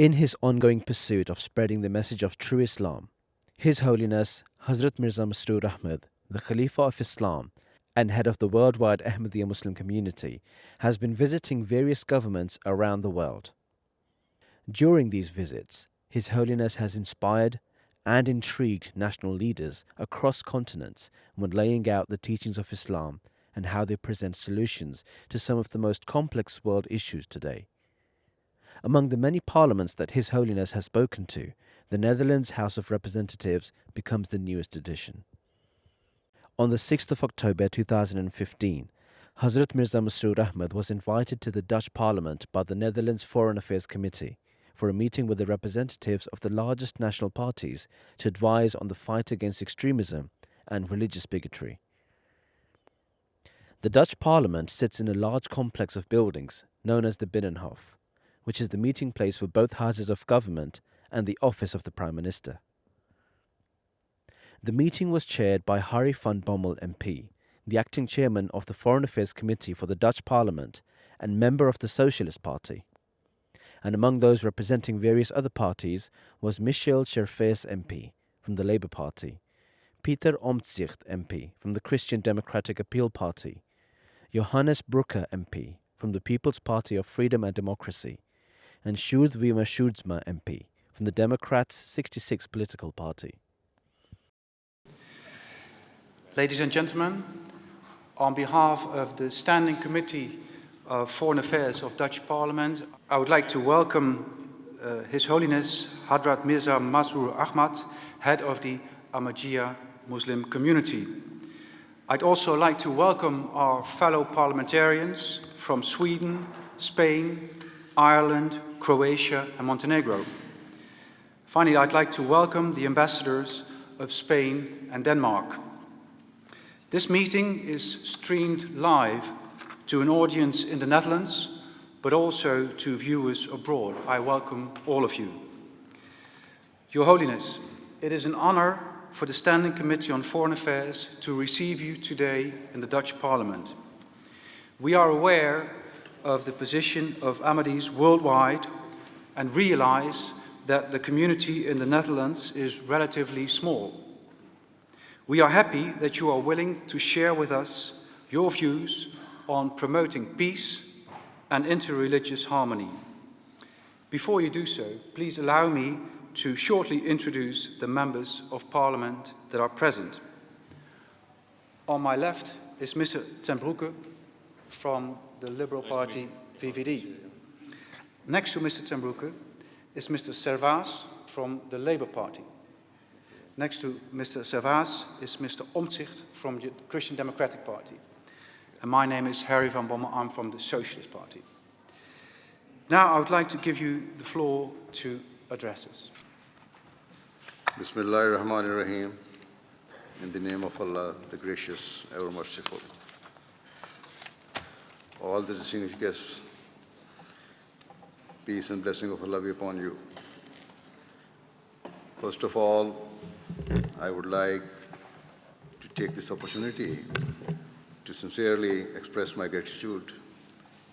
In his ongoing pursuit of spreading the message of true Islam, His Holiness Hazrat Mirza Masroor Ahmad, the Khalifa of Islam and head of the worldwide Ahmadiyya Muslim community, has been visiting various governments around the world. During these visits, His Holiness has inspired and intrigued national leaders across continents when laying out the teachings of Islam and how they present solutions to some of the most complex world issues today. Among the many parliaments that His Holiness has spoken to, the Netherlands House of Representatives becomes the newest addition. On the 6th of October 2015, Hazrat Mirza Masroor Ahmad was invited to the Dutch Parliament by the Netherlands Foreign Affairs Committee for a meeting with the representatives of the largest national parties to advise on the fight against extremism and religious bigotry. The Dutch Parliament sits in a large complex of buildings known as the Binnenhof, which is the meeting place for both houses of government and the office of the Prime Minister. The meeting was chaired by Harry van Bommel MP, the acting chairman of the Foreign Affairs Committee for the Dutch Parliament and member of the Socialist Party. And among those representing various other parties was Michel Scherfers MP from the Labour Party, Pieter Omtzigt MP from the Christian Democratic Appeal Party, Johannes Brugge MP from the People's Party of Freedom and Democracy, and Sjoerd Wiemer Sjoerdsma MP from the Democrats' 66 political party. Ladies and gentlemen, on behalf of the Standing Committee of Foreign Affairs of Dutch Parliament, I would like to welcome His Holiness Hazrat Mirza Masroor Ahmad, head of the Ahmadiyya Muslim community. I'd also like to welcome our fellow parliamentarians from Sweden, Spain, Ireland, Croatia and Montenegro. Finally, I'd like to welcome the ambassadors of Spain and Denmark. This meeting is streamed live to an audience in the Netherlands, but also to viewers abroad. I welcome all of you. Your Holiness, it is an honor for the Standing Committee on Foreign Affairs to receive you today in the Dutch Parliament. We are aware of the position of Ahmadis worldwide and realize that the community in the Netherlands is relatively small. We are happy that you are willing to share with us your views on promoting peace and interreligious harmony. Before you do so, please allow me to shortly introduce the members of Parliament that are present. On my left is Mr. Ten Broeke from the Liberal Party VVD. Next to Mr. Ten Broeke is Mr. Servaas from the Labour Party. Next to Mr. Servaas is Mr. Omtzigt from the Christian Democratic Party. And my name is Harry van Bommel, I'm from the Socialist Party. Now I would like to give you the floor to address us. Bismillahir Rahmanir Rahim. In the name of Allah, the Gracious, Ever Merciful. All the distinguished guests, peace and blessing of Allah be upon you. First of all, I would like to take this opportunity to sincerely express my gratitude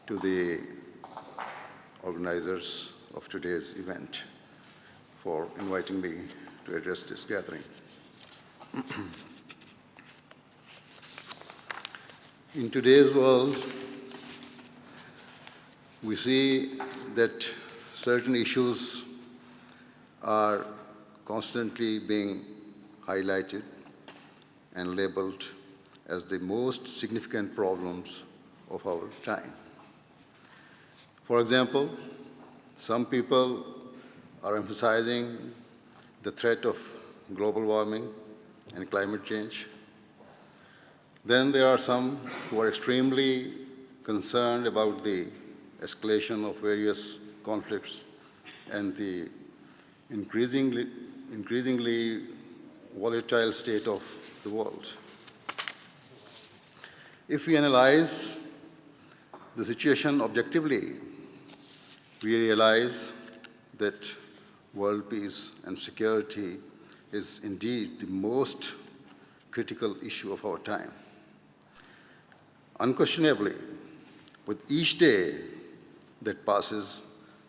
to the organizers of today's event for inviting me to address this gathering. In today's world, we see that certain issues are constantly being highlighted and labeled as the most significant problems of our time. For example, some people are emphasizing the threat of global warming and climate change. Then there are some who are extremely concerned about the escalation of various conflicts and the increasingly volatile state of the world. If we analyze the situation objectively, we realize that world peace and security is indeed the most critical issue of our time. Unquestionably, with each day that passes,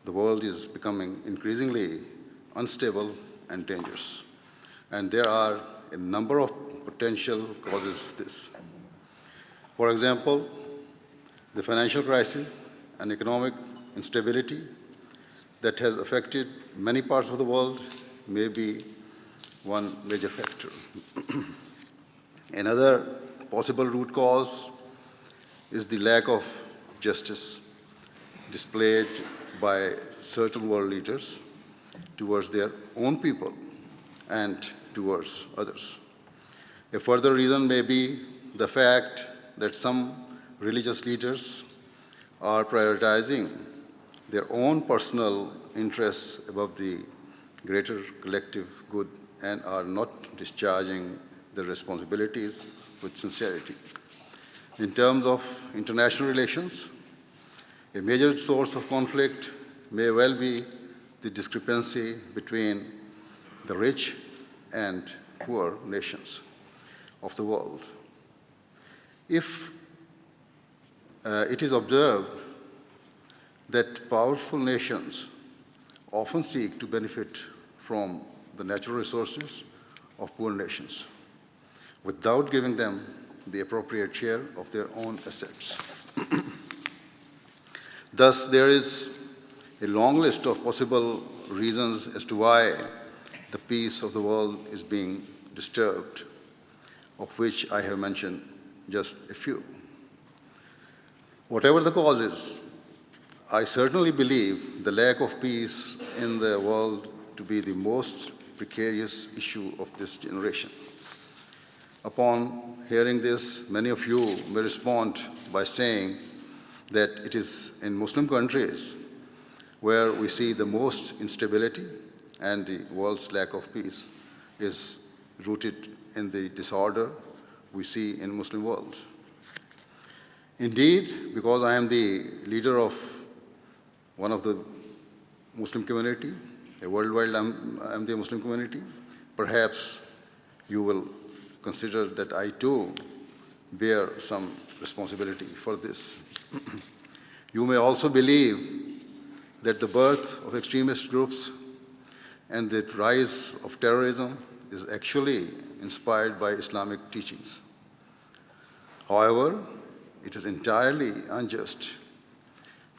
the world is becoming increasingly unstable and dangerous. And there are a number of potential causes of this. For example, the financial crisis and economic instability that has affected many parts of the world may be one major factor. Another possible root cause is the lack of justice displayed by certain world leaders towards their own people and towards others. A further reason may be the fact that some religious leaders are prioritizing their own personal interests above the greater collective good and are not discharging their responsibilities with sincerity. In terms of international relations, a major source of conflict may well be the discrepancy between the rich and poor nations of the world. If it is observed that powerful nations often seek to benefit from the natural resources of poor nations without giving them the appropriate share of their own assets. Thus, there is a long list of possible reasons as to why the peace of the world is being disturbed, of which I have mentioned just a few. Whatever the causes, I certainly believe the lack of peace in the world to be the most precarious issue of this generation. Upon hearing this, many of you may respond by saying that it is in Muslim countries where we see the most instability and the world's lack of peace is rooted in the disorder we see in Muslim world. Indeed, because I am the leader of one of the Muslim community, a worldwide Ahmadiyya Muslim community, perhaps you will consider that I too bear some responsibility for this. You may also believe that the birth of extremist groups and the rise of terrorism is actually inspired by Islamic teachings. However, it is entirely unjust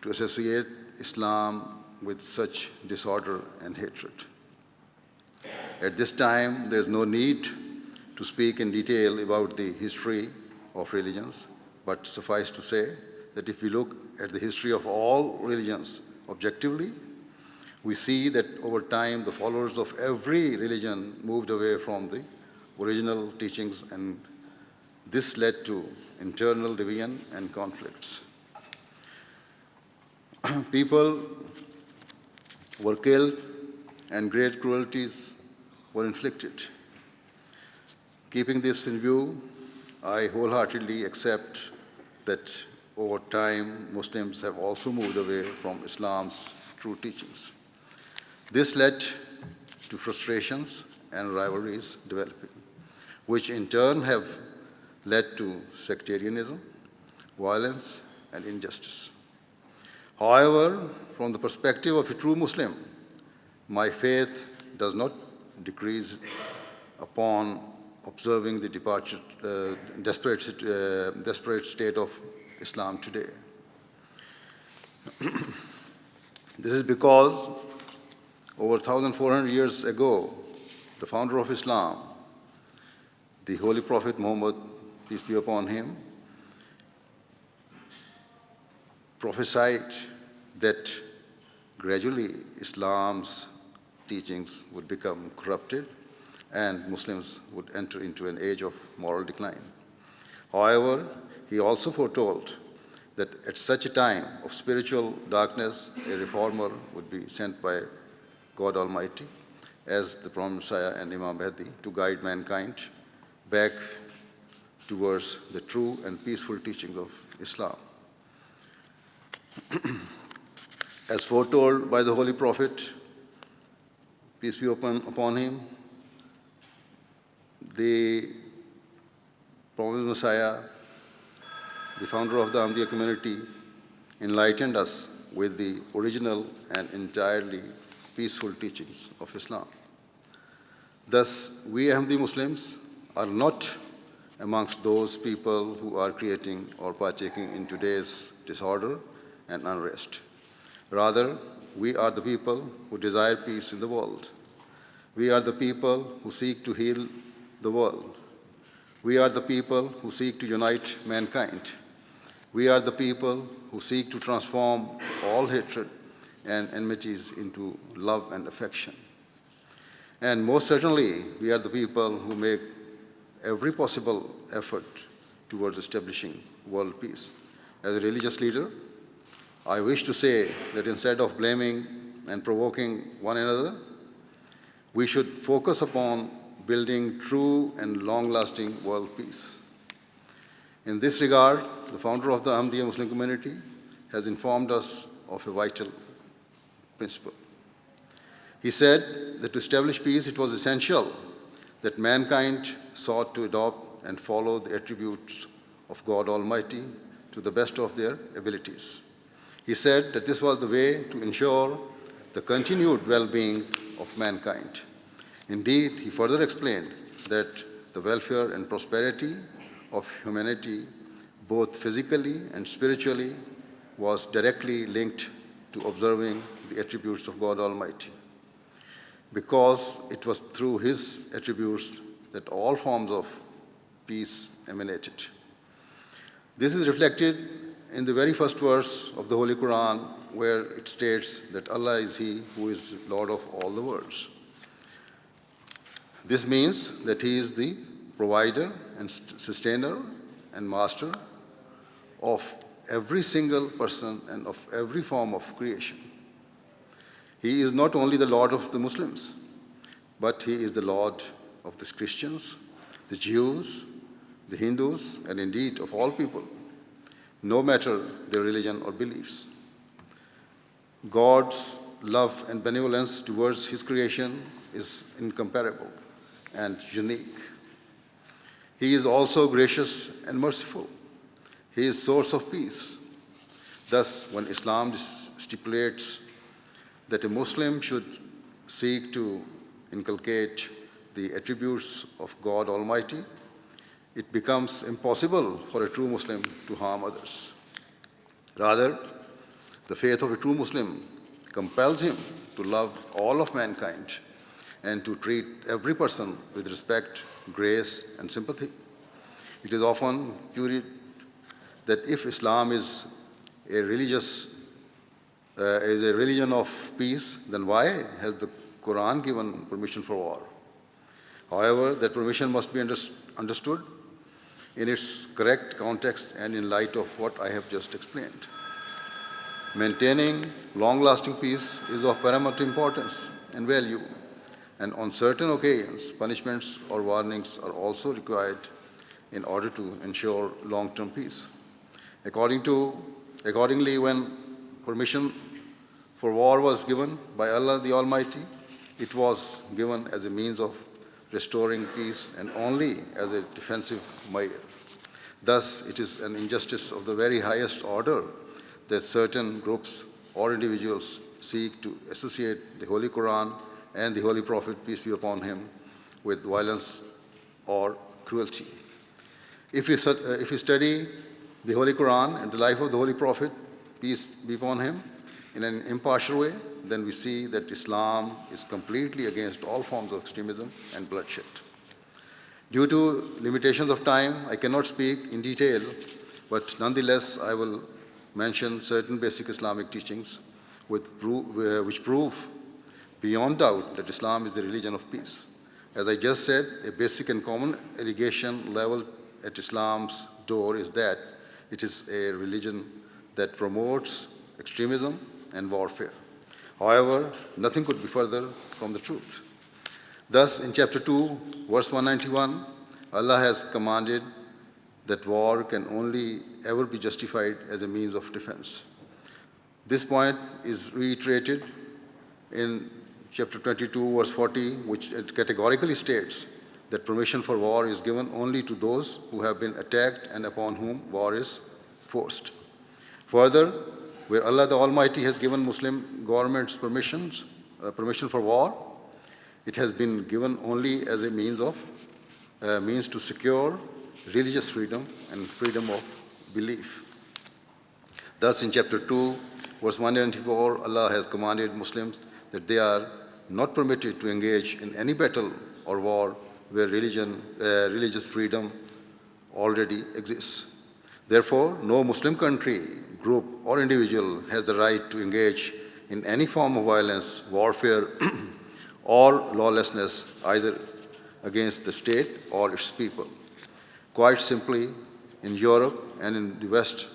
to associate Islam with such disorder and hatred. At this time, there is no need to speak in detail about the history of religions, but suffice to say that if we look at the history of all religions objectively, we see that over time the followers of every religion moved away from the original teachings, and this led to internal division and conflicts. People were killed and great cruelties were inflicted. Keeping this in view, I wholeheartedly accept that over time Muslims have also moved away from Islam's true teachings. This led to frustrations and rivalries developing, which in turn have led to sectarianism, violence, and injustice. However, from the perspective of a true Muslim, my faith does not decrease upon observing the desperate state of Islam today. This is because over 1,400 years ago, the founder of Islam, the Holy Prophet Muhammad, peace be upon him, prophesied that gradually Islam's teachings would become corrupted and Muslims would enter into an age of moral decline. However, he also foretold that at such a time of spiritual darkness, a reformer would be sent by God Almighty as the Prophet Messiah and Imam Mahdi to guide mankind back towards the true and peaceful teachings of Islam. As foretold by the Holy Prophet, peace be upon him, the Prophet Messiah, the founder of the Ahmadiyya community, enlightened us with the original and entirely peaceful teachings of Islam. Thus, we Ahmadi Muslims are not amongst those people who are creating or partaking in today's disorder and unrest. Rather, we are the people who desire peace in the world. We are the people who seek to heal the world. We are the people who seek to unite mankind. We are the people who seek to transform all hatred and enmities into love and affection. And most certainly, we are the people who make every possible effort towards establishing world peace. As a religious leader, I wish to say that instead of blaming and provoking one another, we should focus upon building true and long-lasting world peace. In this regard, the founder of the Ahmadiyya Muslim community has informed us of a vital principle. He said that to establish peace, it was essential that mankind sought to adopt and follow the attributes of God Almighty to the best of their abilities. He said that this was the way to ensure the continued well-being of mankind. Indeed, he further explained that the welfare and prosperity of humanity, both physically and spiritually, was directly linked to observing the attributes of God Almighty, because it was through His attributes that all forms of peace emanated. This is reflected in the very first verse of the Holy Quran, where it states that Allah is He who is Lord of all the worlds. This means that He is the provider and sustainer and master of every single person and of every form of creation. He is not only the Lord of the Muslims, but He is the Lord of the Christians, the Jews, the Hindus, and indeed of all people, no matter their religion or beliefs. God's love and benevolence towards His creation is incomparable and unique. He is also gracious and merciful. He is source of peace. Thus, when Islam stipulates that a Muslim should seek to inculcate the attributes of God Almighty, it becomes impossible for a true Muslim to harm others. Rather, the faith of a true Muslim compels him to love all of mankind and to treat every person with respect, grace, and sympathy. It is often queried that if Islam is a religion of peace, then why has the Quran given permission for war? However, that permission must be understood in its correct context and in light of what I have just explained. Maintaining long-lasting peace is of paramount importance and value, and on certain occasions, punishments or warnings are also required in order to ensure long-term peace. Accordingly, when permission for war was given by Allah the Almighty, it was given as a means of restoring peace and only as a defensive measure. Thus, it is an injustice of the very highest order that certain groups or individuals seek to associate the Holy Quran and the Holy Prophet, peace be upon him, with violence or cruelty. If we study the Holy Quran and the life of the Holy Prophet, peace be upon him, in an impartial way, then we see that Islam is completely against all forms of extremism and bloodshed. Due to limitations of time, I cannot speak in detail, but nonetheless, I will mention certain basic Islamic teachings which prove beyond doubt that Islam is the religion of peace. As I just said, a basic and common allegation leveled at Islam's door is that it is a religion that promotes extremism and warfare. However, nothing could be further from the truth. Thus, in chapter 2, verse 191, Allah has commanded that war can only ever be justified as a means of defense. This point is reiterated in chapter 22, verse 40, which categorically states that permission for war is given only to those who have been attacked and upon whom war is forced. Further, where Allah the Almighty has given Muslim governments permission for war, it has been given only as a means to secure religious freedom and freedom of belief. Thus, in chapter 2, verse 194, Allah has commanded Muslims that they are not permitted to engage in any battle or war where religious freedom already exists. Therefore, no Muslim country, group, or individual has the right to engage in any form of violence, warfare, or lawlessness, either against the state or its people. Quite simply, in Europe and in the West,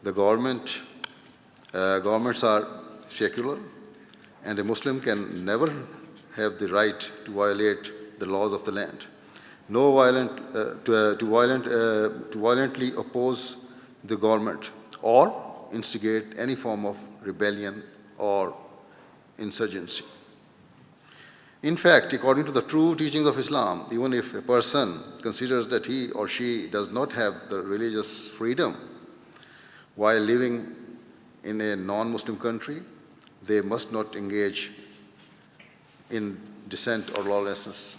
the governments are secular, and a Muslim can never have the right to violate the laws of the land. To violently oppose the government or instigate any form of rebellion or insurgency. In fact, according to the true teachings of Islam, even if a person considers that he or she does not have the religious freedom while living in a non-Muslim country, they must not engage in dissent or lawlessness.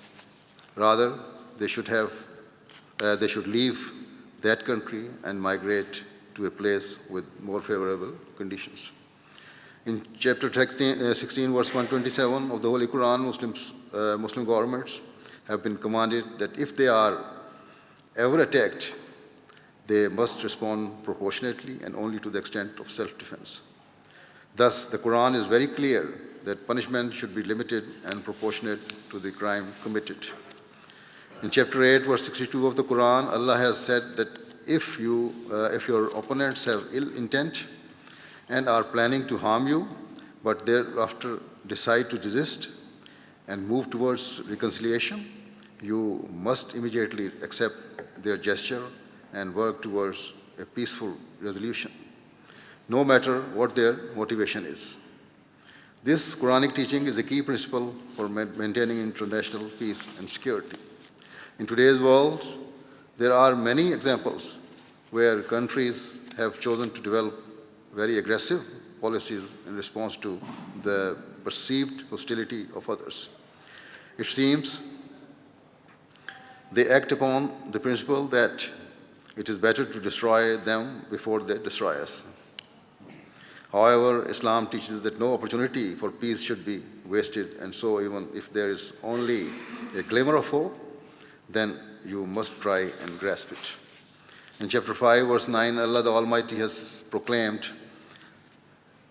Rather, they should leave that country and migrate to a place with more favorable conditions. In chapter 16, verse 127 of the Holy Quran, Muslim governments have been commanded that if they are ever attacked, they must respond proportionately and only to the extent of self-defense. Thus, the Quran is very clear that punishment should be limited and proportionate to the crime committed. In chapter 8, verse 62 of the Quran, Allah has said that if your opponents have ill intent and are planning to harm you, but thereafter decide to desist and move towards reconciliation, you must immediately accept their gesture and work towards a peaceful resolution, no matter what their motivation is. This Quranic teaching is a key principle for maintaining international peace and security. In today's world, there are many examples where countries have chosen to develop very aggressive policies in response to the perceived hostility of others. It seems they act upon the principle that it is better to destroy them before they destroy us. However, Islam teaches that no opportunity for peace should be wasted, and so even if there is only a glimmer of hope, then you must try and grasp it. In chapter 5, verse 9, Allah the Almighty has proclaimed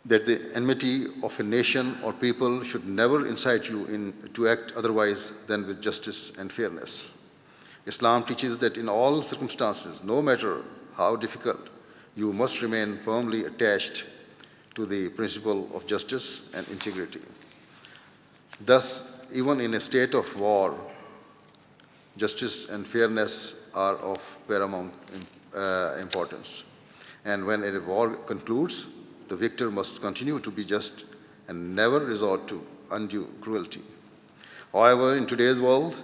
that the enmity of a nation or people should never incite you to act otherwise than with justice and fairness. Islam teaches that in all circumstances, no matter how difficult, you must remain firmly attached to the principle of justice and integrity. Thus, even in a state of war, justice and fairness are of paramount importance. And when a war concludes, the victor must continue to be just and never resort to undue cruelty. However, in today's world,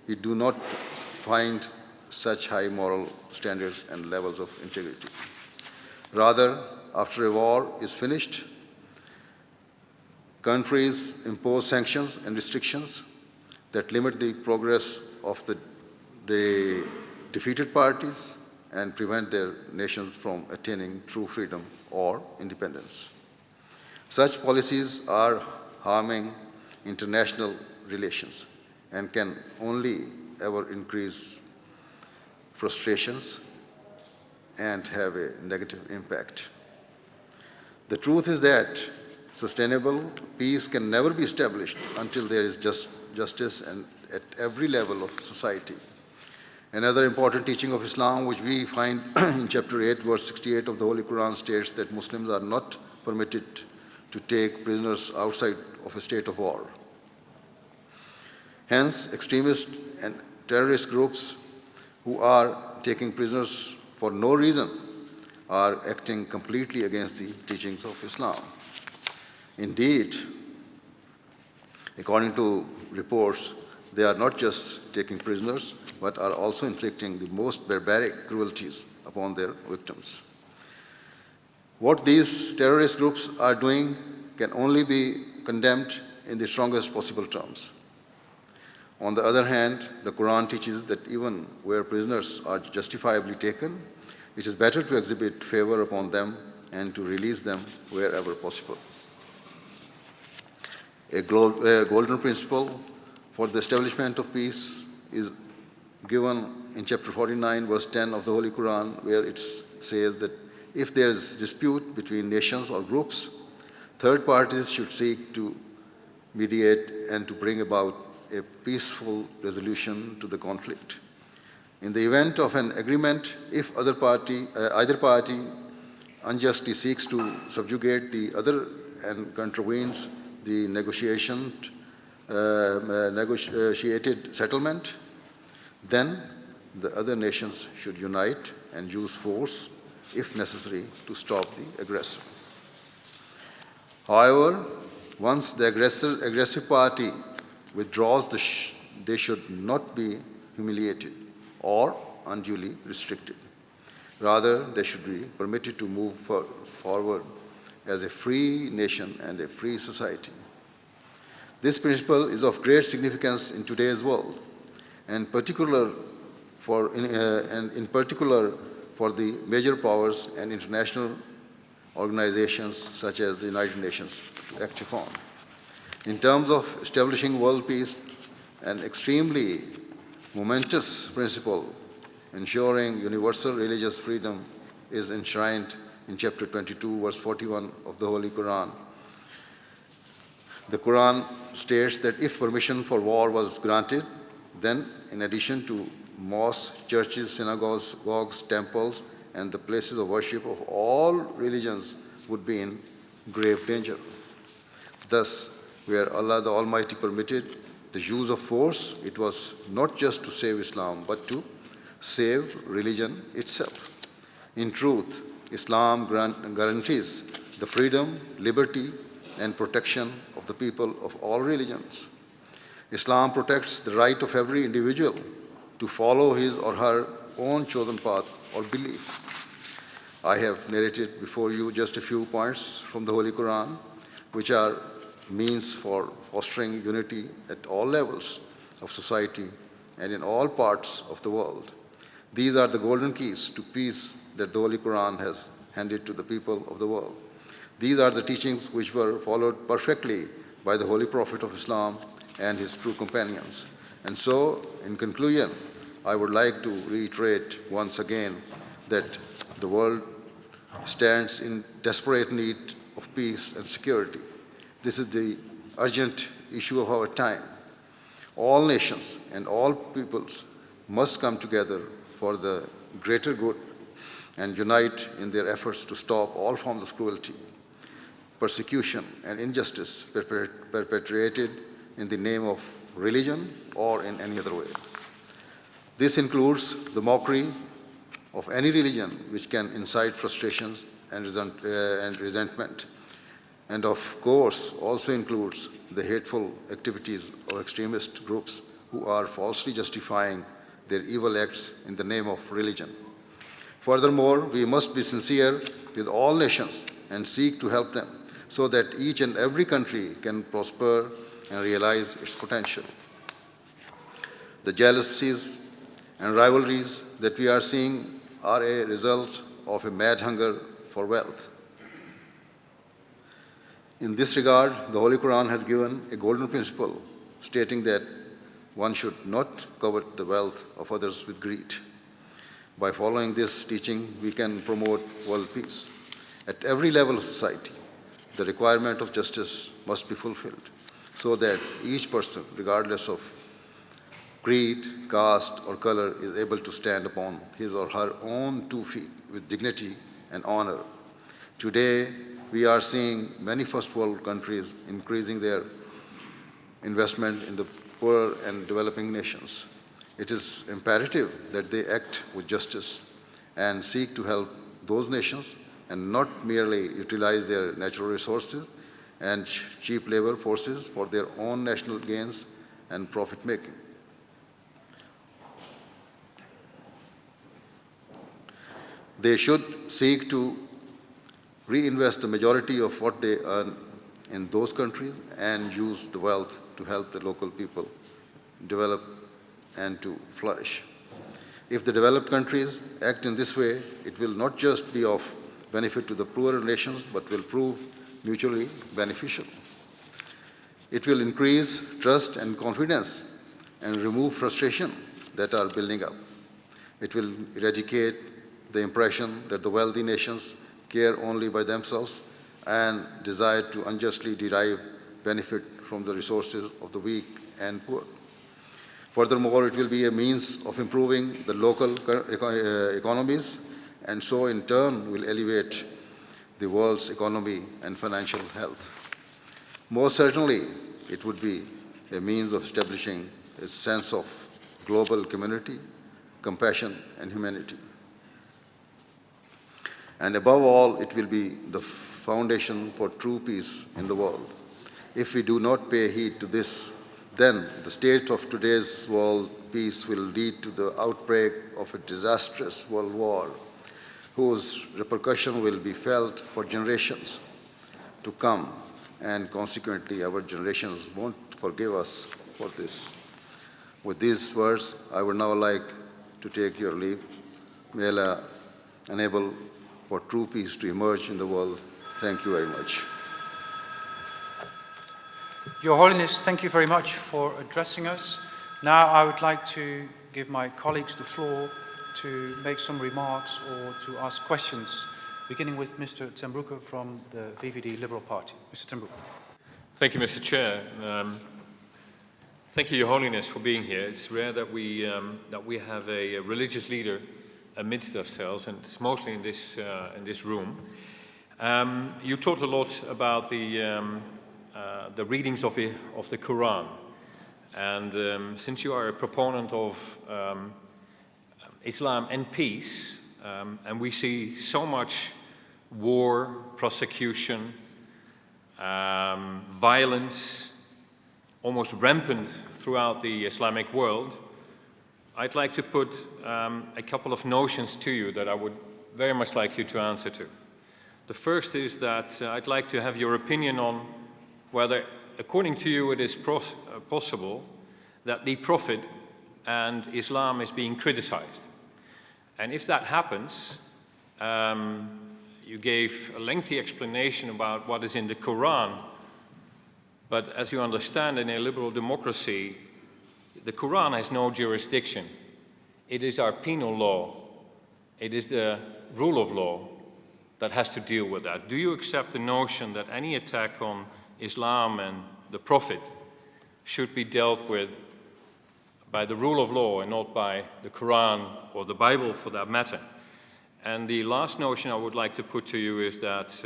we do not find such high moral standards and levels of integrity. Rather, after a war is finished, countries impose sanctions and restrictions that limit the progress of the defeated parties and prevent their nations from attaining true freedom or independence. Such policies are harming international relations and can only ever increase frustrations and have a negative impact. The truth is that sustainable peace can never be established until there is justice and at every level of society. Another important teaching of Islam, which we find in chapter 8, verse 68 of the Holy Quran, states that Muslims are not permitted to take prisoners outside of a state of war. Hence, extremist and terrorist groups who are taking prisoners for no reason are acting completely against the teachings of Islam. Indeed, according to reports, they are not just taking prisoners, but are also inflicting the most barbaric cruelties upon their victims. What these terrorist groups are doing can only be condemned in the strongest possible terms. On the other hand, the Quran teaches that even where prisoners are justifiably taken, it is better to exhibit favor upon them and to release them wherever possible. A golden principle for the establishment of peace is given in chapter 49, verse 10 of the Holy Quran, where it says that if there is dispute between nations or groups, third parties should seek to mediate and to bring about a peaceful resolution to the conflict. In the event of an agreement, if either party unjustly seeks to subjugate the other and contravenes the negotiated settlement, then the other nations should unite and use force, if necessary, to stop the aggressor. However, once the aggressive party withdraws, they should not be humiliated or unduly restricted. Rather, they should be permitted to move forward as a free nation and a free society. This principle is of great significance in today's world, and in particular for the major powers and international organizations such as the United Nations to act upon. In terms of establishing world peace, an extremely momentous principle ensuring universal religious freedom is enshrined in chapter 22, verse 41 of the Holy Quran. The Quran states that if permission for war was granted, then in addition to mosques, churches, synagogues, temples, and the places of worship of all religions would be in grave danger. Thus, where Allah the Almighty permitted the use of force, it was not just to save Islam, but to save religion itself. In truth, Islam guarantees the freedom, liberty, and protection of the people of all religions. Islam protects the right of every individual to follow his or her own chosen path or belief. I have narrated before you just a few points from the Holy Quran, which are means for fostering unity at all levels of society and in all parts of the world. These are the golden keys to peace that the Holy Quran has handed to the people of the world. These are the teachings which were followed perfectly by the Holy Prophet of Islam and his true companions. And so, in conclusion, I would like to reiterate once again that the world stands in desperate need of peace and security. This is the urgent issue of our time. All nations and all peoples must come together for the greater good and unite in their efforts to stop all forms of cruelty, persecution, and injustice perpetrated in the name of religion or in any other way. This includes the mockery of any religion which can incite frustrations and resentment, and of course also includes the hateful activities of extremist groups who are falsely justifying their evil acts in the name of religion. Furthermore, we must be sincere with all nations and seek to help them so that each and every country can prosper and realize its potential. The jealousies and rivalries that we are seeing are a result of a mad hunger for wealth. In this regard, the Holy Quran has given a golden principle stating that one should not covet the wealth of others with greed. By following this teaching, we can promote world peace. At every level of society, the requirement of justice must be fulfilled so that each person, regardless of creed, caste, or color, is able to stand upon his or her own 2 feet with dignity and honor. Today, we are seeing many first world countries increasing their investment in the poor and developing nations. It is imperative that they act with justice and seek to help those nations and not merely utilize their natural resources and cheap labor forces for their own national gains and profit making. They should seek to reinvest the majority of what they earn in those countries and use the wealth to help the local people develop and to flourish. If the developed countries act in this way, it will not just be of benefit to the poorer nations, but will prove mutually beneficial. It will increase trust and confidence and remove frustration that are building up. It will eradicate the impression that the wealthy nations care only by themselves and desire to unjustly derive benefit from the resources of the weak and poor. Furthermore, it will be a means of improving the local economies and so in turn will elevate the world's economy and financial health. Most certainly, it would be a means of establishing a sense of global community, compassion, and humanity. And above all, it will be the foundation for true peace in the world. If we do not pay heed to this, then the state of today's world peace will lead to the outbreak of a disastrous world war, whose repercussion will be felt for generations to come, and consequently our generations won't forgive us for this. With these words, I would now like to take your leave. May Allah enable for true peace to emerge in the world. Thank you very much. Your Holiness, thank you very much for addressing us. Now I would like to give my colleagues the floor to make some remarks or to ask questions, beginning with Mr. Tembruke from the VVD Liberal Party. Mr. Tembruke. Thank you, Mr. Chair. Thank you, Your Holiness, for being here. It's rare that we have a religious leader amidst ourselves, and it's mostly in this room. You talked a lot about the readings of the Quran, and since you are a proponent of Islam and peace, and we see so much war, prosecution, violence, almost rampant throughout the Islamic world, I'd like to put a couple of notions to you that I would very much like you to answer to. The first is that I'd like to have your opinion on whether, according to you, it is possible that the Prophet and Islam is being criticized. And if that happens, you gave a lengthy explanation about what is in the Quran, but as you understand, in a liberal democracy, the Quran has no jurisdiction. It is our penal law. It is the rule of law that has to deal with that. Do you accept the notion that any attack on Islam and the Prophet should be dealt with by the rule of law and not by the Quran or the Bible for that matter? And the last notion I would like to put to you is that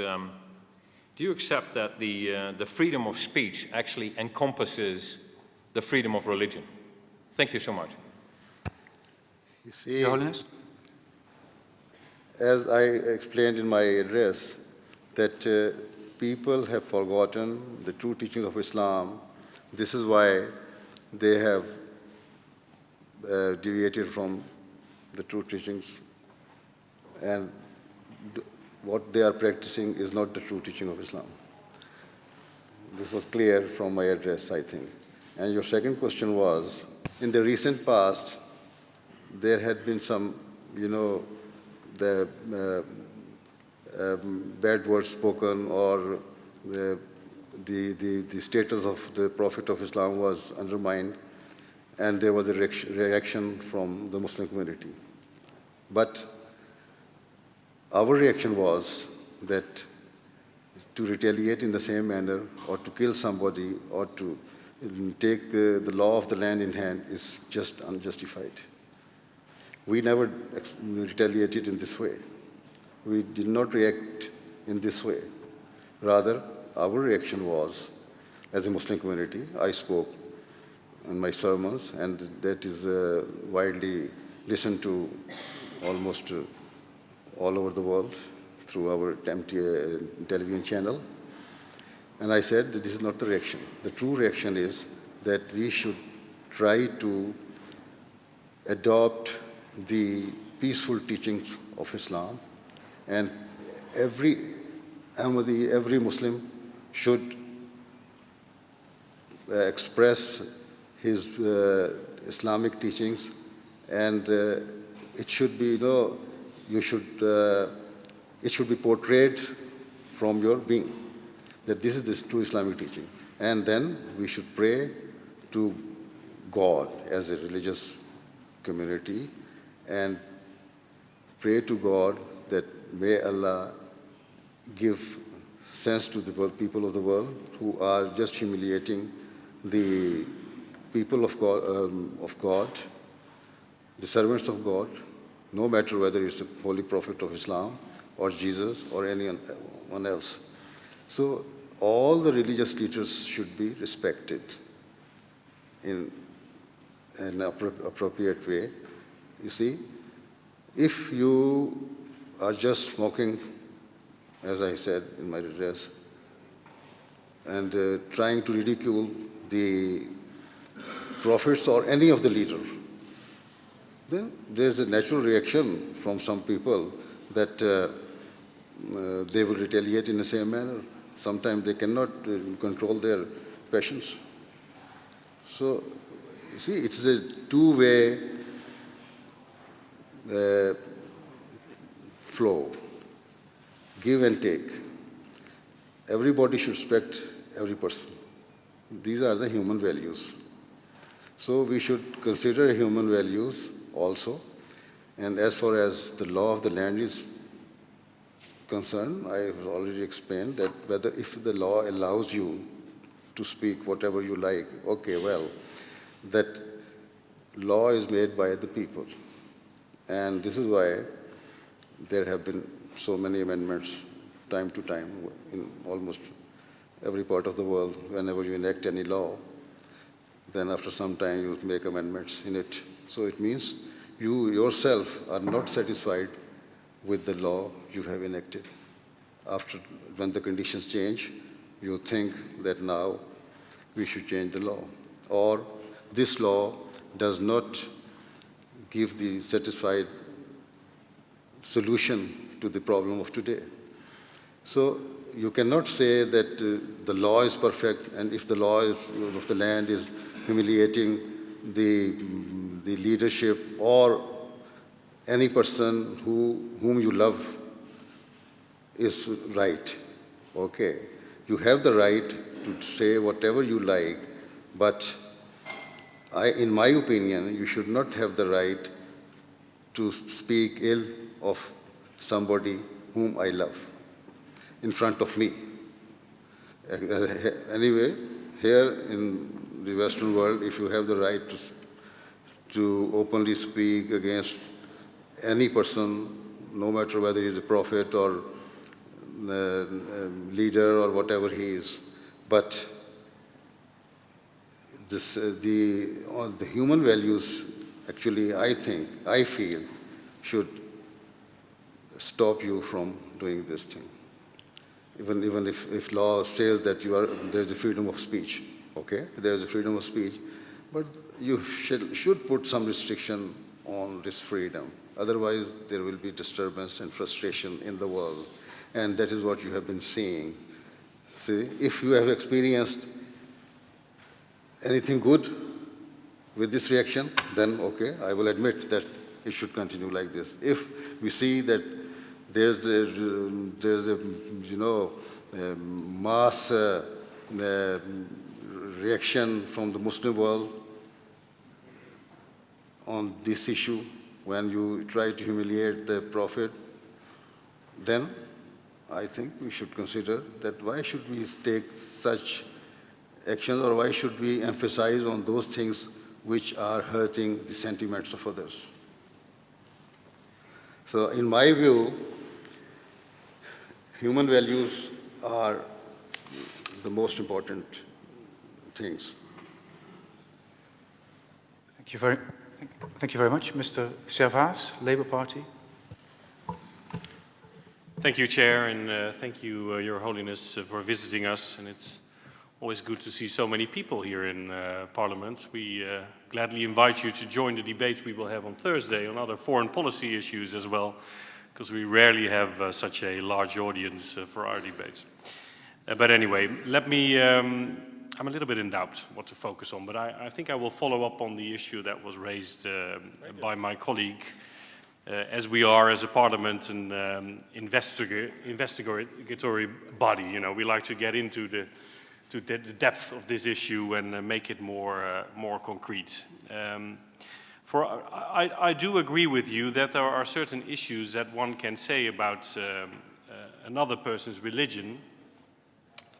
do you accept that the freedom of speech actually encompasses the freedom of religion? Thank you so much. You see, Your Holiness. as I explained in my address, that people have forgotten the true teaching of Islam. This is why they have deviated from the true teachings, and what they are practicing is not the true teaching of Islam. This was clear from my address, I think. And your second question was, in the recent past, there had been some, the bad words spoken, or the status of the Prophet of Islam was undermined, and there was a reaction from the Muslim community. But our reaction was that to retaliate in the same manner, or to kill somebody, or to take the law of the land in hand is just unjustified. We never retaliated in this way. We did not react in this way. Rather, our reaction was, as a Muslim community, I spoke in my sermons, and that is widely listened to almost all over the world through our television channel. And I said that this is not the reaction. The true reaction is that we should try to adopt the peaceful teachings of Islam, and every Ahmadi, every Muslim should express his Islamic teachings, and it should be, it should be portrayed from your being, that this is the true Islamic teaching. And then we should pray to God as a religious community and pray to God that may Allah give sense to the people of the world who are just humiliating the people of God, the servants of God, no matter whether it's the Holy Prophet of Islam or Jesus or anyone else. So all the religious leaders should be respected in an appropriate way. You see, if you are just smoking, as I said in my address, and trying to ridicule the prophets or any of the leaders, then there's a natural reaction from some people that they will retaliate in the same manner. Sometimes they cannot control their passions. So, you see, it's a two-way flow, give and take. Everybody should respect every person. These are the human values. So we should consider human values also. And as far as the law of the land is concerned, I have already explained that whether if the law allows you to speak whatever you like, okay, well, that law is made by the people. And this is why there have been so many amendments time to time in almost every part of the world. Whenever you enact any law, then after some time you make amendments in it. So it means you yourself are not satisfied with the law you have enacted. After, when the conditions change, you think that now we should change the law. Or this law does not give the satisfied solution to the problem of today. So you cannot say that the law is perfect, and if the law of the land is humiliating the leadership or any person whom you love is right. Okay, you have the right to say whatever you like, but in my opinion, you should not have the right to speak ill of somebody whom I love in front of me. Anyway, here in the Western world, if you have the right to openly speak against any person, no matter whether he's a prophet or leader or whatever he is, but the human values, actually, I feel, should stop you from doing this thing. Even if law says that there's a freedom of speech, okay? There's a freedom of speech, but you should put some restriction on this freedom. Otherwise, there will be disturbance and frustration in the world. And that is what you have been seeing. See, if you have experienced anything good with this reaction, then okay, I will admit that it should continue like this. If we see that there's a mass reaction from the Muslim world on this issue, when you try to humiliate the Prophet, then I think we should consider that why should we take such actions, or why should we emphasize on those things which are hurting the sentiments of others? So in my view, human values are the most important things. Thank you very much. Mr. Servaas, Labour Party. Thank you, Chair, and thank you, Your Holiness, for visiting us. And it's always good to see so many people here in Parliament. We gladly invite you to join the debate we will have on Thursday on other foreign policy issues as well, because we rarely have such a large audience for our debates. But anyway, let me, I'm a little bit in doubt what to focus on, but I think I will follow up on the issue that was raised by my colleague. As we are, as a parliament, an investigatory body, you know, we like to get into the depth of this issue and make it more concrete. I do agree with you that there are certain issues that one can say about another person's religion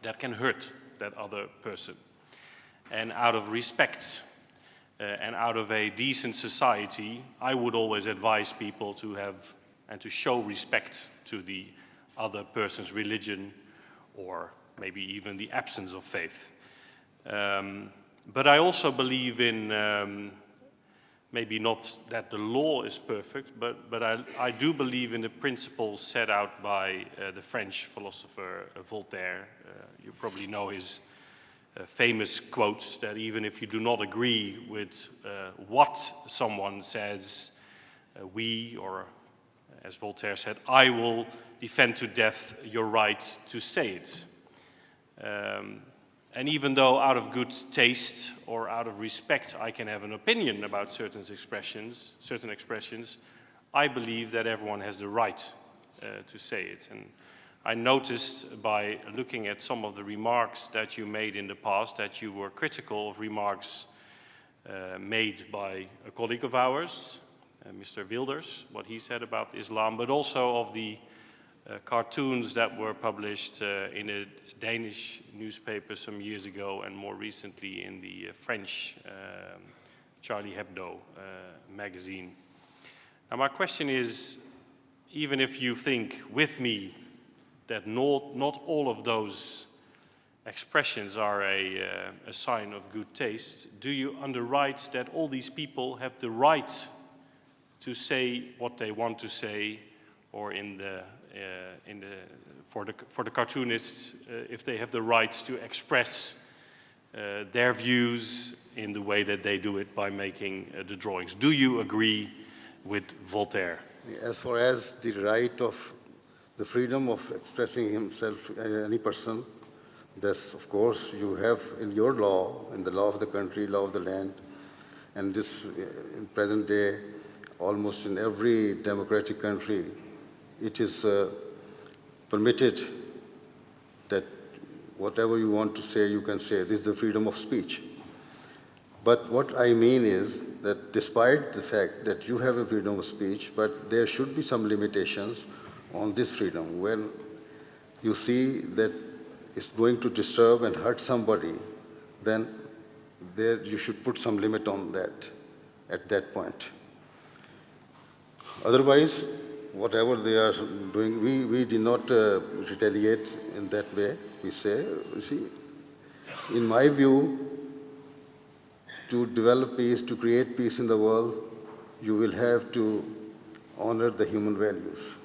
that can hurt that other person. And out of respect and out of a decent society, I would always advise people to have and to show respect to the other person's religion, or maybe even the absence of faith. But I also believe in, maybe not that the law is perfect, but I do believe in the principles set out by the French philosopher Voltaire. You probably know his famous quote that even if you do not agree with what someone says, we, or as Voltaire said, I will defend to death your right to say it. And even though out of good taste or out of respect I can have an opinion about certain expressions, I believe that everyone has the right to say it. And I noticed by looking at some of the remarks that you made in the past that you were critical of remarks made by a colleague of ours, Mr. Wilders, what he said about Islam, but also of the cartoons that were published in a Danish newspaper some years ago, and more recently in the French Charlie Hebdo magazine. Now my question is, even if you think with me that not all of those expressions are a sign of good taste, do you underwrite that all these people have the right to say what they want to say, or for the cartoonists, if they have the right to express their views in the way that they do it by making the drawings? Do you agree with Voltaire? As far as the right of the freedom of expressing himself, any person, this, of course, you have in your law, in the law of the country, law of the land, and this, in present day, almost in every democratic country, it is permitted that whatever you want to say, you can say. This is the freedom of speech. But what I mean is that despite the fact that you have a freedom of speech, but there should be some limitations on this freedom. When you see that it's going to disturb and hurt somebody, then there you should put some limit on that at that point. Otherwise, whatever they are doing, we did not retaliate in that way. We say, you see, in my view, to develop peace, to create peace in the world, you will have to honor the human values.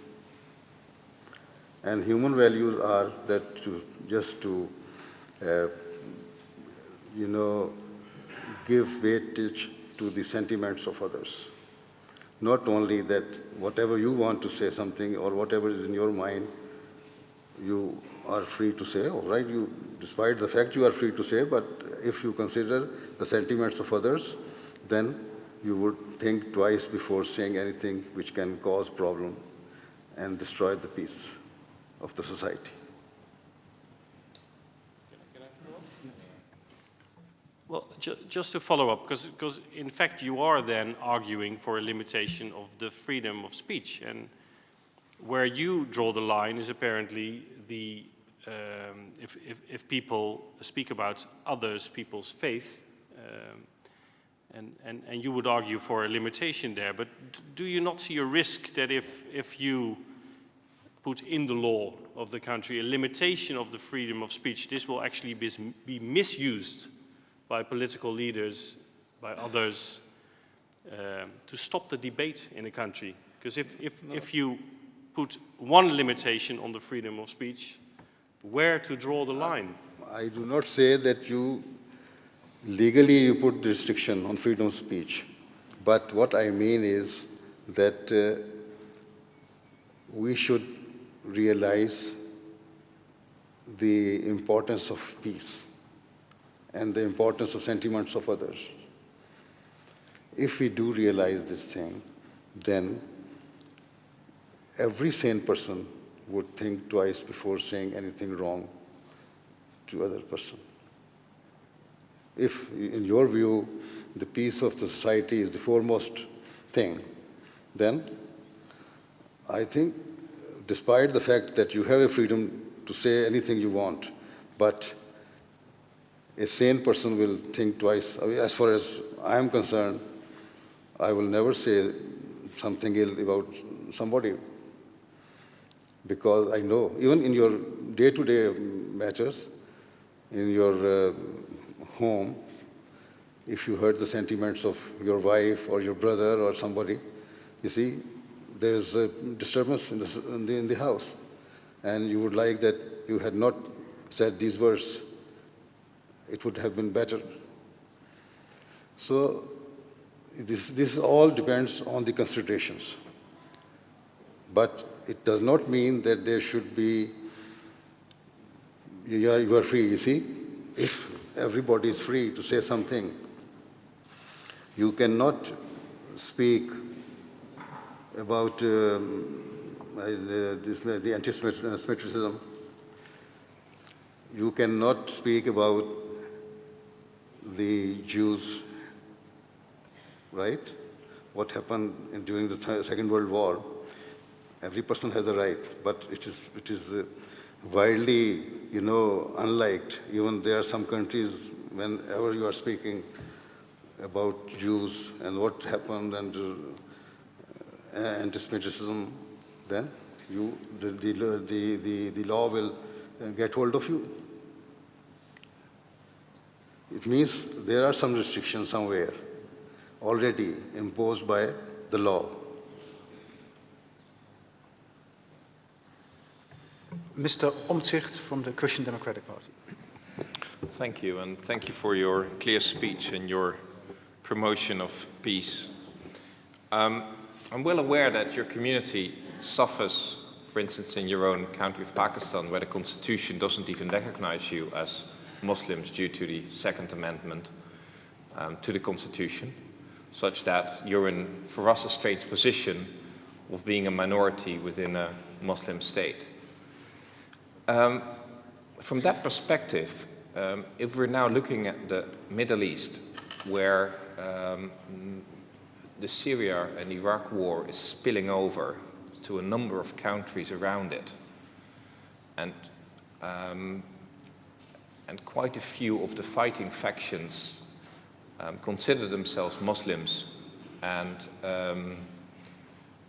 And human values are that give weightage to the sentiments of others. Not only that whatever you want to say something or whatever is in your mind, you are free to say, all right, despite the fact you are free to say, but if you consider the sentiments of others, then you would think twice before saying anything which can cause problem and destroy the peace of the society. Can I follow up? Well, just to follow up, because in fact you are then arguing for a limitation of the freedom of speech, and where you draw the line is apparently the if people speak about others people's faith, and you would argue for a limitation there. But do you not see a risk that if you put in the law of the country a limitation of the freedom of speech, this will actually be misused by political leaders, by others, to stop the debate in a country? Because if you put one limitation on the freedom of speech, where to draw the line? I do not say that legally you put the restriction on freedom of speech. But what I mean is that we should realize the importance of peace and the importance of sentiments of others. If we do realize this thing, then every sane person would think twice before saying anything wrong to other person. If, in your view, the peace of the society is the foremost thing, then I think, despite the fact that you have a freedom to say anything you want, but a sane person will think twice. As far as I am concerned, I will never say something ill about somebody, because I know, even in your day-to-day matters, in your home, if you heard the sentiments of your wife or your brother or somebody, you see, there's a disturbance in the house, and you would like that you had not said these words. It would have been better. So this all depends on the considerations. But it does not mean that there should be, you are free, you see. If everybody is free to say something, you cannot speak about the anti-Semitism. You cannot speak about the Jews, right? What happened during the Second World War. Every person has a right, but it is widely, unliked. Even there are some countries, whenever you are speaking about Jews and what happened and anti-Semitism, then the law will get hold of you. It means there are some restrictions somewhere already imposed by the law. Mr. Omtzigt from the Christian Democratic Party. Thank you, and thank you for your clear speech and your promotion of peace. I'm well aware that your community suffers, for instance, in your own country of Pakistan, where the constitution doesn't even recognize you as Muslims due to the Second Amendment to the constitution, such that you're in, for us, a strange position of being a minority within a Muslim state. From that perspective, if we're now looking at the Middle East, where the Syria and Iraq war is spilling over to a number of countries around it, and quite a few of the fighting factions consider themselves Muslims, and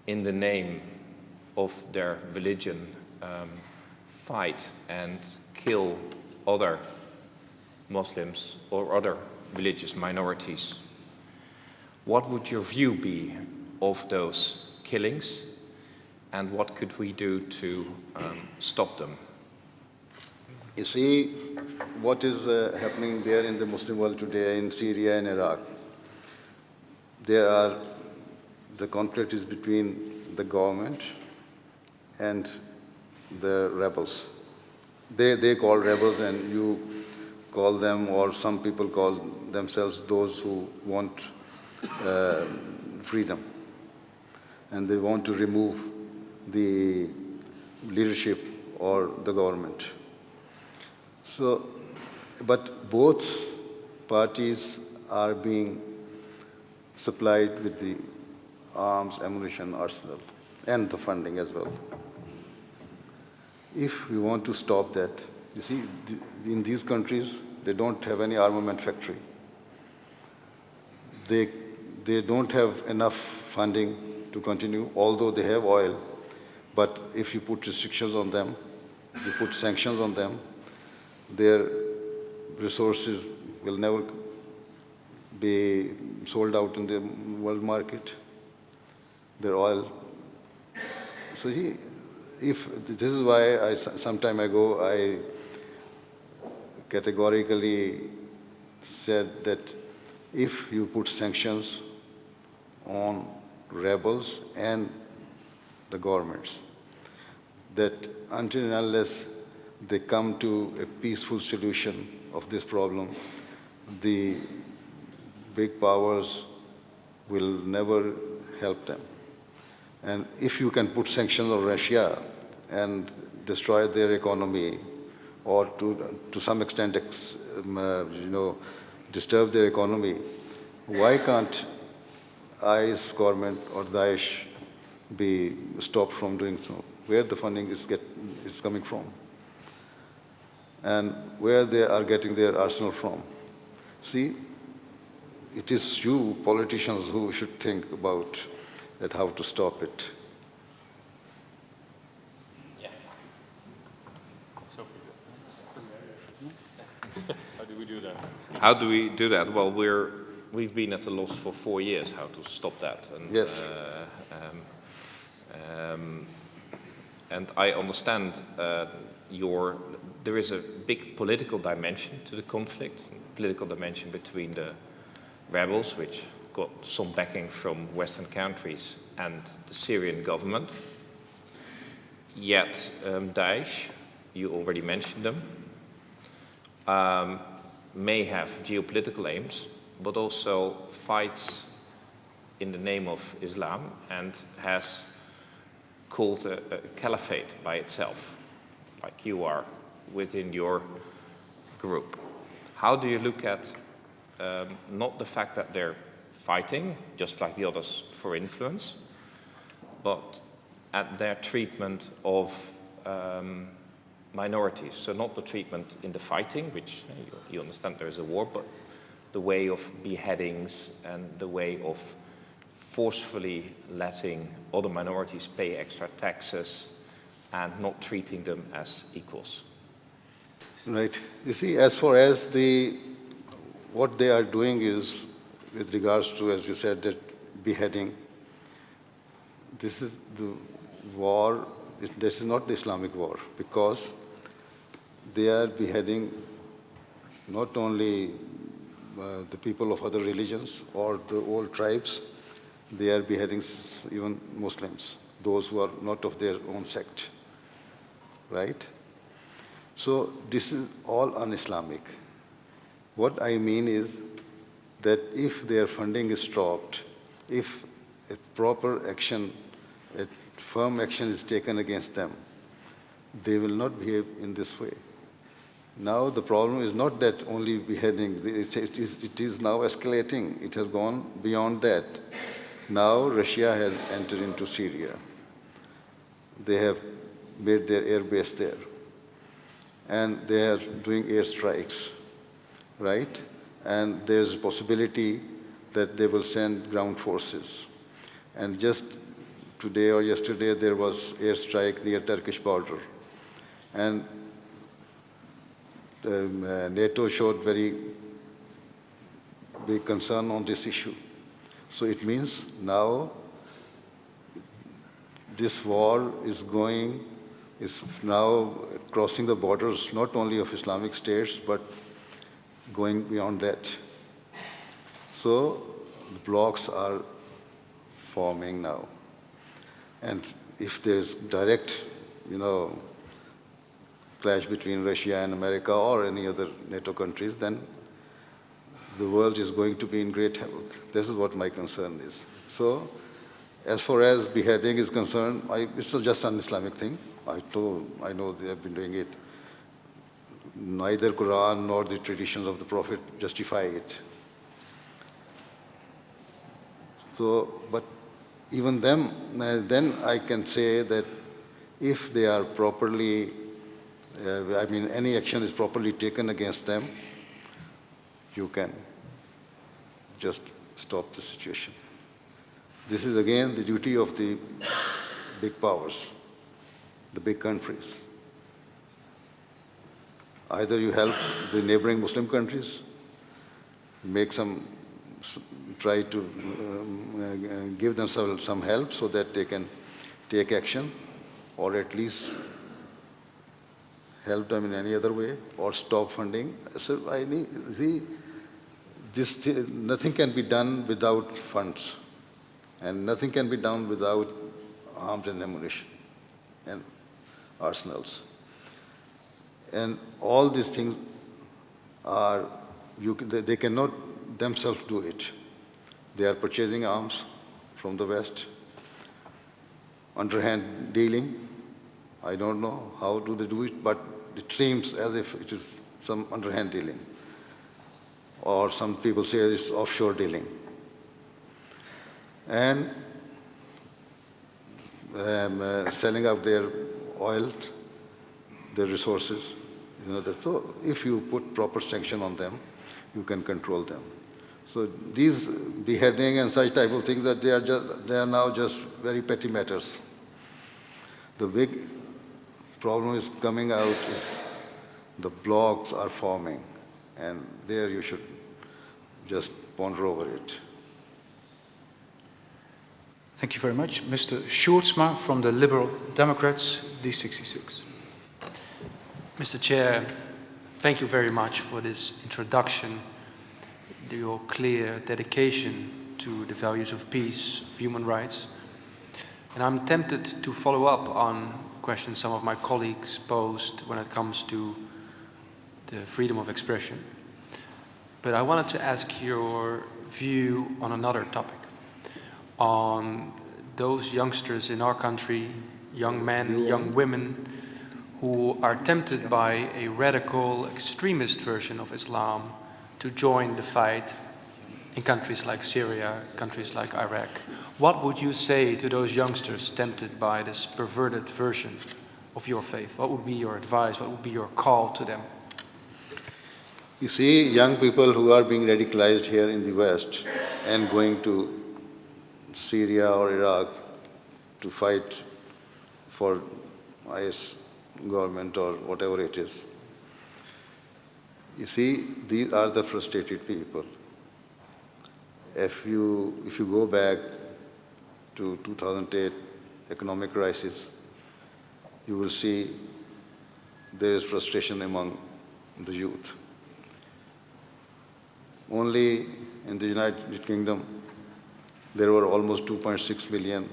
in the name of their religion fight and kill other Muslims or other religious minorities. What would your view be of those killings, and what could we do to stop them? You see, what is happening there in the Muslim world today in Syria and Iraq? The conflict is between the government and the rebels. They call rebels, and you call them, or some people call themselves, those who want freedom. And they want to remove the leadership or the government. So, but both parties are being supplied with the arms, ammunition, arsenal, and the funding as well. If we want to stop that, you see, in these countries, they don't have any armament factory. They don't have enough funding to continue, although they have oil. But if you put restrictions on them, you put sanctions on them, their resources will never be sold out in the world market, their oil. So this is why some time ago I categorically said that if you put sanctions on rebels and the governments, that until and unless they come to a peaceful solution of this problem, the big powers will never help them. And if you can put sanctions on Russia and destroy their economy, or to some extent, disturb their economy, why can't IS government or Daesh be stopped from doing so? Where the funding is coming from, and where they are getting their arsenal from. See, it is you politicians who should think about that, how to stop it. Yeah. So, how do we do that? How do we do that? Well, we've been at a loss for 4 years how to stop that. And, Yes. And I understand there is a big political dimension to the conflict, political dimension between the rebels, which got some backing from Western countries, and the Syrian government. Yet Daesh, you already mentioned them, may have geopolitical aims, but also fights in the name of Islam and has called a caliphate by itself, like you are within your group. How do you look at not the fact that they're fighting, just like the others, for influence, but at their treatment of minorities? So not the treatment in the fighting, which you understand there is a war, but the way of beheadings and the way of forcefully letting other minorities pay extra taxes and not treating them as equals. Right. You see, as far as what they are doing is, with regards to, as you said, that beheading, this is the war, this is not the Islamic war, because they are beheading not only the people of other religions or the old tribes, they are beheading even Muslims, those who are not of their own sect, right? So this is all un-Islamic. What I mean is that if their funding is stopped, if a proper action, a firm action is taken against them, they will not behave in this way. Now the problem is not that only beheading, it is now escalating. It has gone beyond that. Now Russia has entered into Syria. They have made their air base there. And they are doing airstrikes, right? And there's a possibility that they will send ground forces. And just today or yesterday, there was airstrike near Turkish border. And NATO showed very big concern on this issue. So it means now this war is now crossing the borders not only of Islamic states, but going beyond that. So the blocs are forming now. And if there's direct, clash between Russia and America or any other NATO countries, then the world is going to be in great havoc. This is what my concern is. So as far as beheading is concerned, it's just an Islamic thing. I know they have been doing it. Neither Quran nor the traditions of the Prophet justify it. So, but even then I can say that if they are properly, any action is properly taken against them, you can just stop the situation. This is again the duty of the big powers, the big countries. Either you help the neighboring Muslim countries, try to give them some help so that they can take action, or at least help them in any other way, or stop funding. So nothing can be done without funds, and nothing can be done without arms and ammunition. And arsenals. And all these things are, they cannot themselves do it. They are purchasing arms from the West, underhand dealing. I don't know how do they do it, but it seems as if it is some underhand dealing. Or some people say it's offshore dealing. And selling up their oil, their resources. So if you put proper sanction on them, you can control them. So these beheading and such type of things, that they are now just very petty matters. The big problem is coming out is the blogs are forming, and there you should just ponder over it. Thank you very much. Mr. Sjoerdsma from the Liberal Democrats, D66. Mr. Chair, thank you very much for this introduction, your clear dedication to the values of peace, of human rights. And I'm tempted to follow up on questions some of my colleagues posed when it comes to the freedom of expression. But I wanted to ask your view on another topic, on those youngsters in our country, young men, young women, who are tempted by a radical extremist version of Islam to join the fight in countries like Syria, countries like Iraq. What would you say to those youngsters tempted by this perverted version of your faith? What would be your advice? What would be your call to them? You see, young people who are being radicalized here in the West and going to Syria or Iraq to fight for IS government or whatever it is. You see, these are the frustrated people. If you go back to 2008 economic crisis, you will see there is frustration among the youth. Only in the United Kingdom, there were almost 2.6 million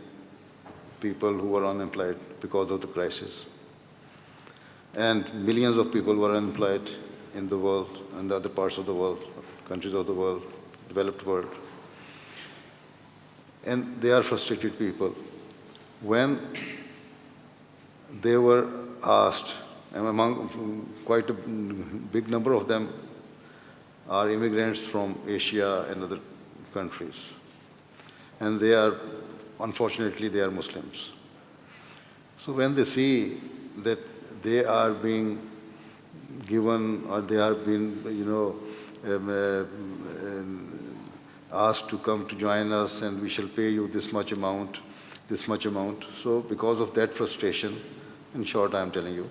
people who were unemployed because of the crisis. And millions of people were unemployed in the world and other parts of the world, countries of the world, developed world. And they are frustrated people. When they were asked, and among quite a big number of them are immigrants from Asia and other countries. And they are, unfortunately, they are Muslims. So when they see that they are being given, or they are being, asked to come to join us, and we shall pay you this much amount. So because of that frustration, in short, I am telling you,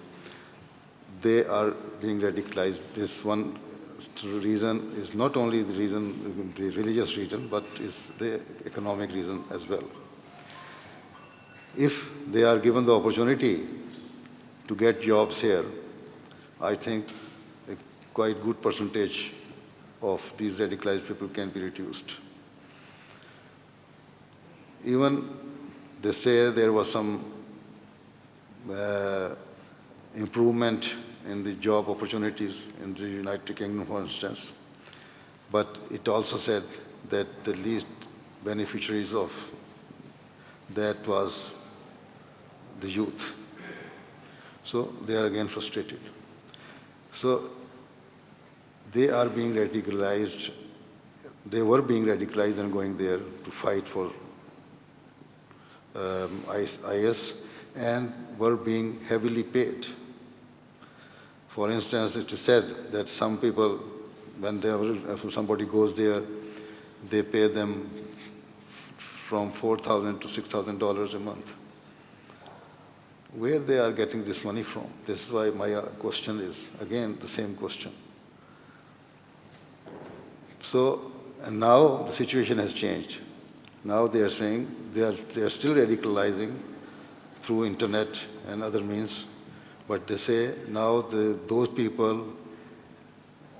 they are being radicalized. This one reason is not only the reason, the religious reason, but is the economic reason as well. If they are given the opportunity to get jobs here, I think a quite good percentage of these radicalized people can be reduced. Even they say there was some improvement in the job opportunities in the United Kingdom, for instance, but it also said that the least beneficiaries of that was the youth. So they are again frustrated. So they are being radicalized. They were being radicalized and going there to fight for IS and were being heavily paid. For instance, it is said that some people, when somebody goes there, they pay them from $4,000 to $6,000 a month. Where they are getting this money from? This is why my question is, again, the same question. So, and now the situation has changed. Now they are saying they are still radicalizing through internet and other means, but they say now those people,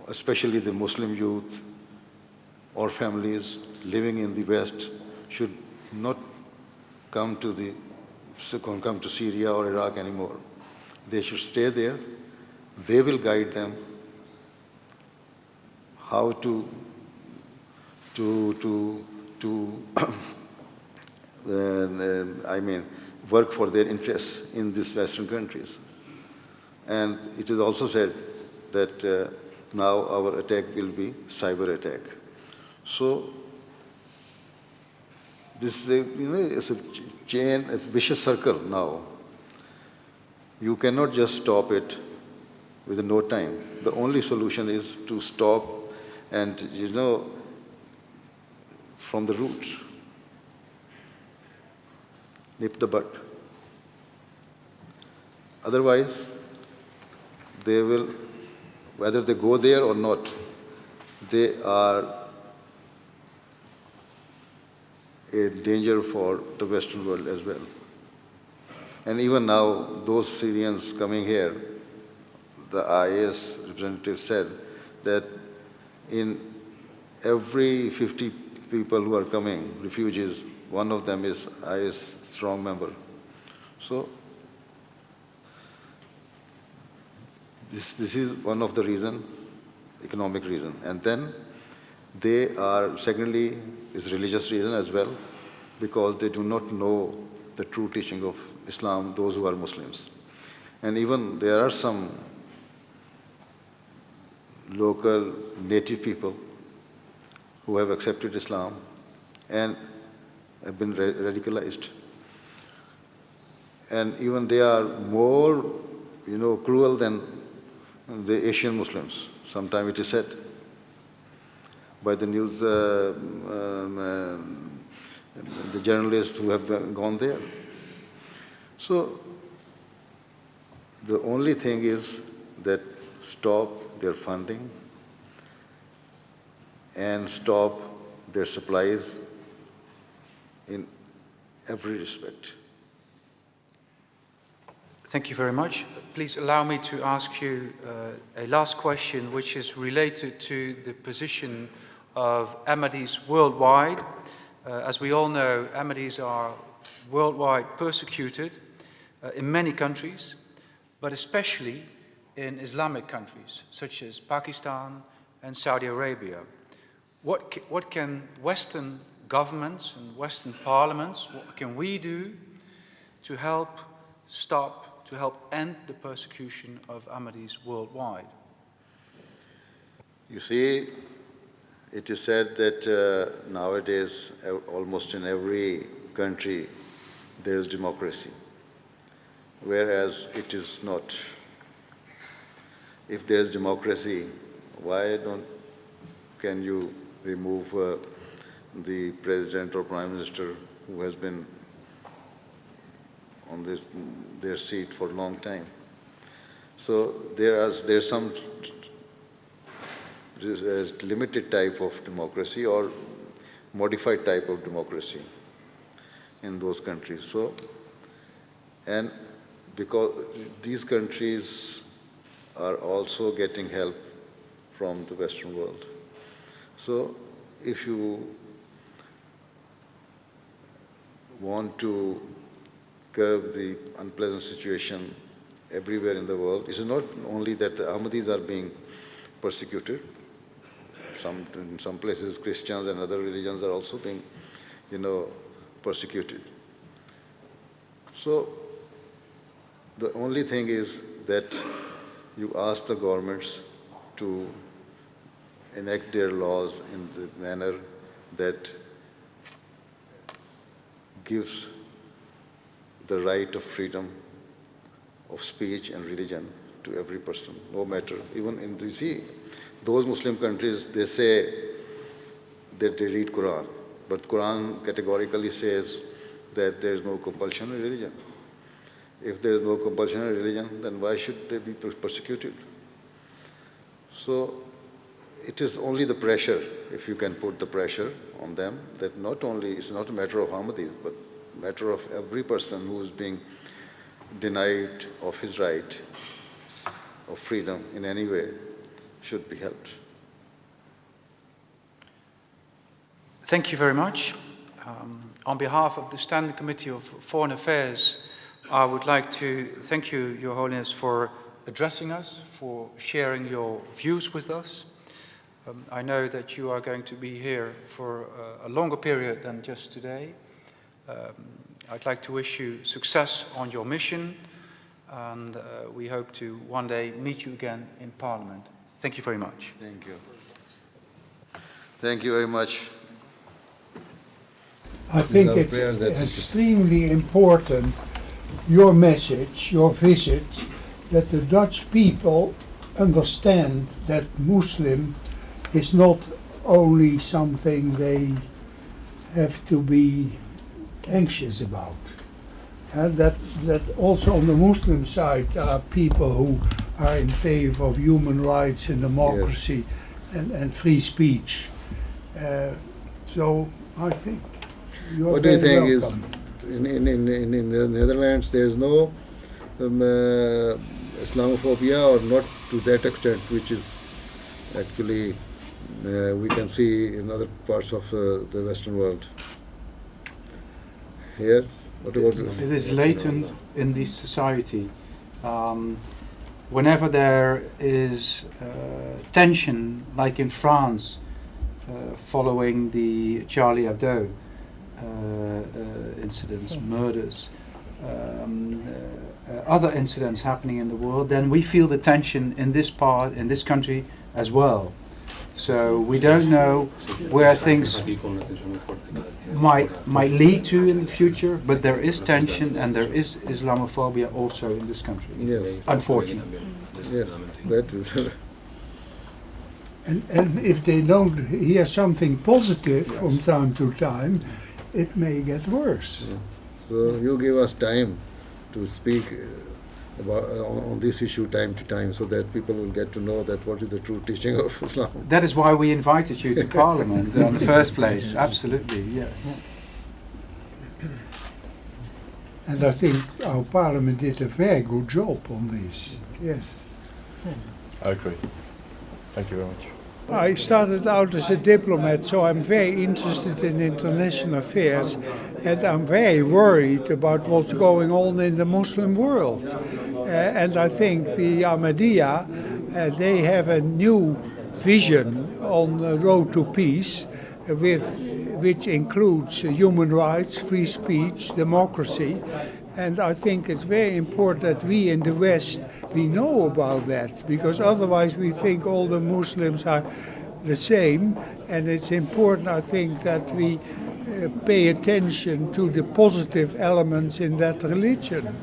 especially the Muslim youth or families living in the West, should not come to Syria or Iraq anymore. They should stay there. They will guide them how to work for their interests in these Western countries. And it is also said that now our attack will be cyber attack. So this is it's a chain, a vicious circle now. You cannot just stop it within no time. The only solution is to stop and, from the roots, nip the bud. Otherwise, they will, whether they go there or not, they are a danger for the Western world as well. And even now, those Syrians coming here, the IS representative said that in every 50 people who are coming, refugees, one of them is IS strong member. So this is one of the reason, economic reason. And then they are, secondly, is religious reason as well, because they do not know the true teaching of Islam, those who are Muslims. And even there are some local native people who have accepted Islam and have been radicalized. And even they are more, cruel than the Asian Muslims. Sometimes it is said by the news, the journalists who have gone there. So the only thing is that stop their funding and stop their supplies in every respect. Thank you very much. Please allow me to ask you a last question, which is related to the position of Ahmadis worldwide. As we all know, Ahmadis are worldwide persecuted in many countries, but especially in Islamic countries, such as Pakistan and Saudi Arabia. What can Western governments and Western parliaments, what can we do to help stop, to help end the persecution of Ahmadis worldwide? You see, it is said that nowadays, almost in every country, there is democracy, whereas it is not. If there is democracy, why can you remove the president or prime minister who has been on their seat for a long time? So there's some limited type of democracy or modified type of democracy in those countries. So, and because these countries are also getting help from the Western world. So if you want to curb the unpleasant situation everywhere in the world, it's not only that the Ahmadis are being persecuted. In some places, Christians and other religions are also being, persecuted. So the only thing is that you ask the governments to enact their laws in the manner that gives the right of freedom of speech and religion to every person, no matter, even in you see, those Muslim countries, they say that they read Quran, but Quran categorically says that there is no compulsion in religion. If there is no compulsion in religion, then why should they be persecuted? So it is only the pressure, if you can put the pressure on them, that not only, it's not a matter of Ahmadis, but a matter of every person who is being denied of his right of freedom in any way should be helped. Thank you very much. On behalf of the Standing Committee of Foreign Affairs I would like to thank you, Your Holiness, for addressing us, for sharing your views with us. I know that you are going to be here for a longer period than just today. I'd like to wish you success on your mission, and we hope to one day meet you again in Parliament. Thank you very much. Thank you. Thank you very much. I think it's extremely important, your message, your visit, that the Dutch people understand that Muslim is not only something they have to be anxious about. That also on the Muslim side are people who are in favor of human rights and democracy, yes, and free speech. So I think you're what do you think welcome. is in the Netherlands there is no Islamophobia, or not to that extent, which is actually we can see in other parts of the Western world? Here, what about this? It is latent in this society. Whenever there is tension, like in France, following the Charlie Hebdo incidents, murders, other incidents happening in the world, then we feel the tension in this country as well. So we don't know where things might lead to in the future, but there is tension and there is Islamophobia also in this country. Yes. Unfortunately. Yes, that is. And if they don't hear something positive from time to time, it may get worse. Yeah. So you give us time to speak about on this issue time to time, so that people will get to know that what is the true teaching of Islam. That is why we invited you to Parliament in the first place. Absolutely, yes. And I think our Parliament did a very good job on this. Yes. I agree. Thank you very much. I started out as a diplomat, so I'm very interested in international affairs, and I'm very worried about what's going on in the Muslim world. And I think the Ahmadiyya, they have a new vision on the road to peace, which includes human rights, free speech, democracy. And I think it's very important that we in the West, we know about that, because otherwise we think all the Muslims are the same. And it's important, I think, that we pay attention to the positive elements in that religion.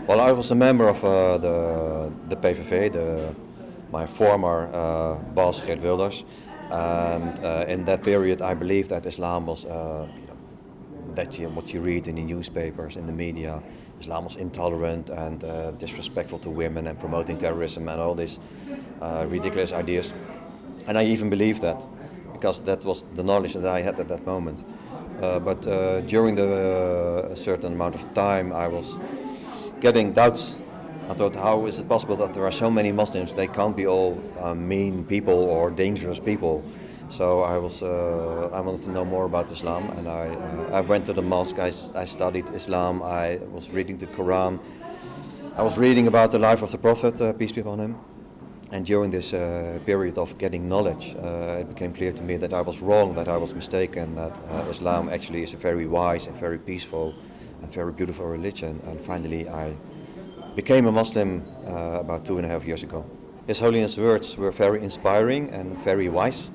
Well, I was a member of the PVV, my former boss, Geert Wilders. And in that period, I believe that Islam was, what you read in the newspapers, in the media, Islam was intolerant and disrespectful to women and promoting terrorism and all these ridiculous ideas. And I even believed that, because that was the knowledge that I had at that moment. But during a certain amount of time, I was getting doubts. I thought, how is it possible that there are so many Muslims? They can't be all mean people or dangerous people. So I wanted to know more about Islam, and I went to the mosque. I studied Islam. I was reading the Quran. I was reading about the life of the Prophet, peace be upon him. And during this period of getting knowledge, it became clear to me that I was wrong, that I was mistaken, that Islam actually is a very wise and very peaceful and very beautiful religion. And finally, I became a Muslim about 2.5 years ago. His Holiness' words were very inspiring and very wise.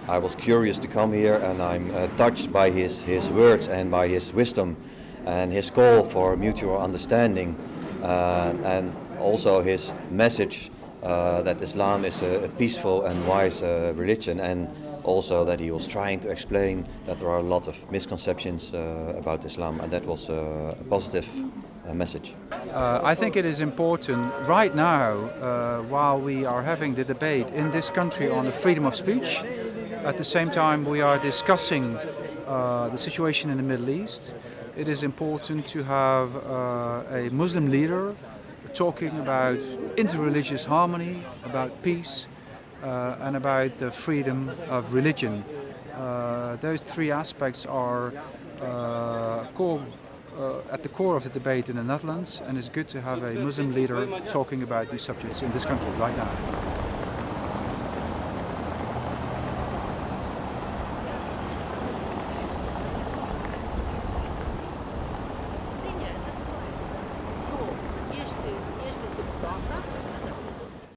I was curious to come here, and I'm touched by his words and by his wisdom and his call for mutual understanding, and also his message that Islam is a peaceful and wise religion, and also that he was trying to explain that there are a lot of misconceptions about Islam, and that was a positive message. I think it is important right now, while we are having the debate in this country on the freedom of speech, at the same time we are discussing the situation in the Middle East. It is important to have a Muslim leader talking about interreligious harmony, about peace, and about the freedom of religion. Those three aspects are core at the core of the debate in the Netherlands, and it's good to have a Muslim leader talking about these subjects in this country right now. Este tipo de